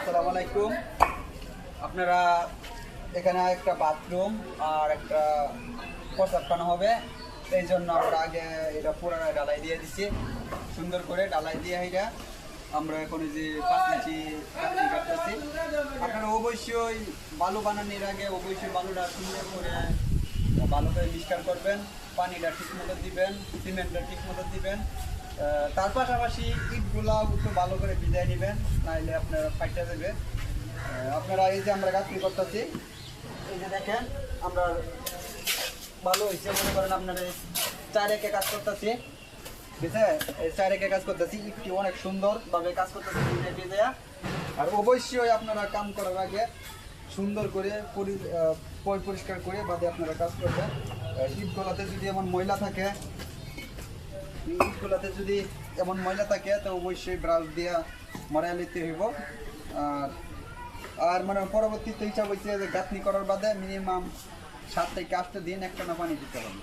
আসসালামু আলাইকুম। আপনারা এখানে একটা বাথরুম আর একটা প্রস্রাবখানা হবে, এই জন্য আমরা আগে এটা পুরানো ডালাই দিয়ে দিচ্ছি। সুন্দর করে ডালাই দিয়ে এটা আমরা এখন যে 5 ইঞ্চি কাটতেছি। আপনারা অবশ্যই বালু বানানোর আগে অবশ্যই বালুটা সুন্দর করে ভালো করে মিক্সচার করবেন, পানিটা ঠিক মতো দিবেন, সিমেন্টটা ঠিক মতো দিবেন। তার পাশাপাশি ইটগুলা একটু ভালো করে ভিজাই নেবেন, নাহলে আপনারা ফাইটা দেবে। আপনারা এই যে আমরা গাছটি করতেছি, এই যে দেখেন আমরা ভালো হয়েছে মনে করেন আপনারা 4 একে কাজ করতেছি, ঠিক আছে? এই 4 একে কাজ করতেছি, ইটটি অনেক সুন্দরভাবে কাজ করতেছি ভিজে। আর অবশ্যই আপনারা কাম করার আগে সুন্দর করে পরিষ্কার করে বাদে আপনারা কাজ করবেন। ইটগুলাতে যদি এমন ময়লা থাকে তো অবশ্যই ব্রাশ দিয়ে মরাই নিতে হইব। আর মানে পরবর্তীতে হিসাব হচ্ছে যে গাঁথনি করার বাদে মিনিমাম 7 থেকে 8 দিন একটানা পানি দিতে হবে।